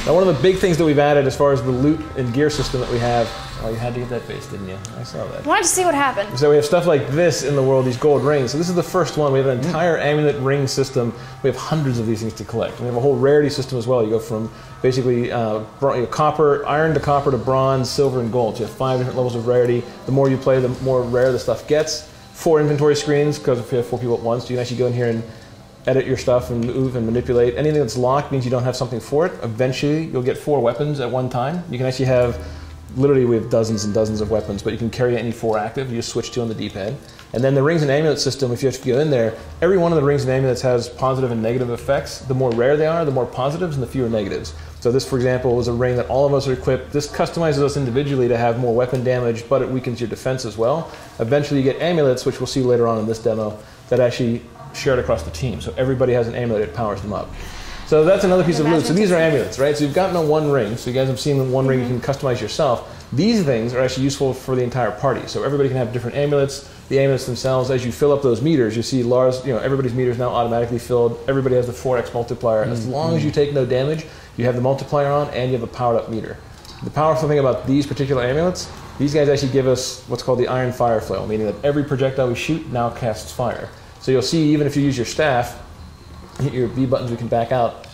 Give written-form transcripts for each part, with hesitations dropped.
Now, one of the big things that we've added as far as the loot and gear system that we have, oh, you had to get that base, didn't you? I saw that. I wanted to see what happened. So we have stuff like this in the world, these gold rings. So this is the first one. We have an entire amulet ring system. We have hundreds of these things to collect. We have a whole rarity system as well. You go from basically copper, iron to copper to bronze, silver, and gold. So you have 5 different levels of rarity. The more you play, the more rare the stuff gets. 4 inventory screens, because if you have 4 people at once, you can actually go in here and edit your stuff and move and manipulate. Anything that's locked means you don't have something for it. Eventually, you'll get 4 weapons at one time. You can actually have, literally we have dozens and dozens of weapons, but you can carry any 4 active. You just switch 2 on the D-pad. And then the rings and amulet system, if you have to go in there, every one of the rings and amulets has positive and negative effects. The more rare they are, the more positives and the fewer negatives. So this, for example, was a ring that all of us are equipped. This customizes us individually to have more weapon damage, but it weakens your defense as well. Eventually you get amulets, which we'll see later on in this demo, that actually shared across the team. So everybody has an amulet, it powers them up. So that's another piece of loot. So these are amulets, right? So you've gotten a 1 ring. So you guys have seen the 1 ring you can customize yourself. These things are actually useful for the entire party. So everybody can have different amulets. The amulets themselves, as you fill up those meters, you see Lara's, everybody's meter is now automatically filled. Everybody has the 4x multiplier. As long as you take no damage, you have the multiplier on and you have a powered up meter. The powerful thing about these particular amulets, these guys actually give us what's called the iron fire flail, meaning that every projectile we shoot now casts fire. So you'll see, even if you use your staff, hit your B buttons, we can back out.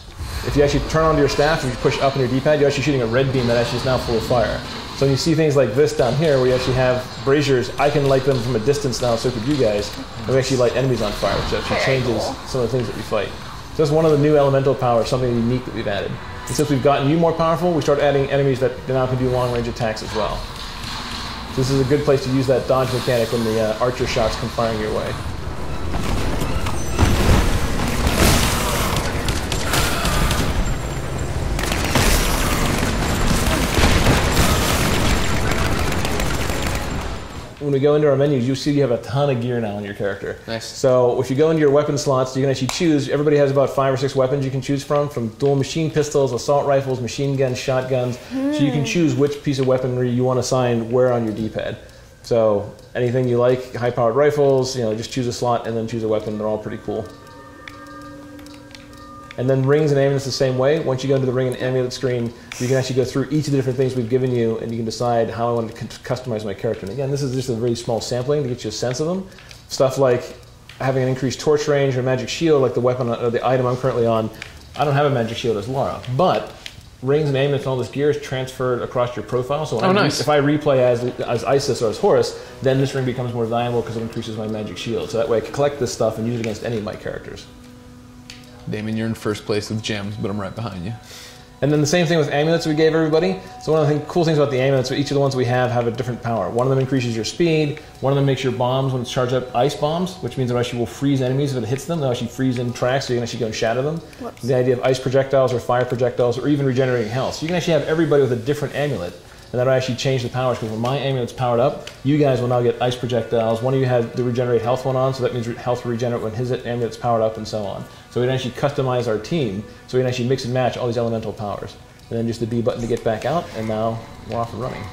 If you actually turn onto your staff and you push up on your D-pad, you're actually shooting a red beam that actually is now full of fire. So when you see things like this down here, where you actually have braziers, I can light them from a distance now, so could you guys. And we actually light enemies on fire, which actually changes some of the things that we fight. So that's one of the new elemental powers, something unique that we've added. And since we've gotten you more powerful, we start adding enemies that now can do long-range attacks as well. So this is a good place to use that dodge mechanic when the archer shots come firing your way. When we go into our menus, you see you have a ton of gear now on your character. Nice. So if you go into your weapon slots, you can actually choose, everybody has about 5 or 6 weapons you can choose from dual machine pistols, assault rifles, machine guns, shotguns. So you can choose which piece of weaponry you want assigned where on your D-pad. So anything you like, high-powered rifles, just choose a slot and then choose a weapon. They're all pretty cool. And then rings and amulets the same way. Once you go into the ring and amulet screen, you can actually go through each of the different things we've given you, and you can decide how I want to customize my character. And again, this is just a very small sampling to get you a sense of them. Stuff like having an increased torch range or magic shield, like the weapon or the item I'm currently on. I don't have a magic shield as Lara, but rings and amulets and all this gear is transferred across your profile. So when if I replay as Isis or as Horus, then this ring becomes more valuable because it increases my magic shield. So that way I can collect this stuff and use it against any of my characters. Damon, you're in first place with gems, but I'm right behind you. And then the same thing with amulets we gave everybody. So one of the cool things about the amulets, each of the ones we have a different power. One of them increases your speed. One of them makes your bombs, when it's charged up, ice bombs, which means it actually will freeze enemies if it hits them. They'll actually freeze in tracks, so you can actually go and shatter them. Whoops. The idea of ice projectiles or fire projectiles or even regenerating health. So you can actually have everybody with a different amulet. And that'll actually change the powers, because when my amulet's powered up, you guys will now get ice projectiles. One of you has the regenerate health one on, so that means health will regenerate when his amulet's powered up and so on. So we can actually customize our team, so we can actually mix and match all these elemental powers. And then just the B button to get back out, and now we're off and running.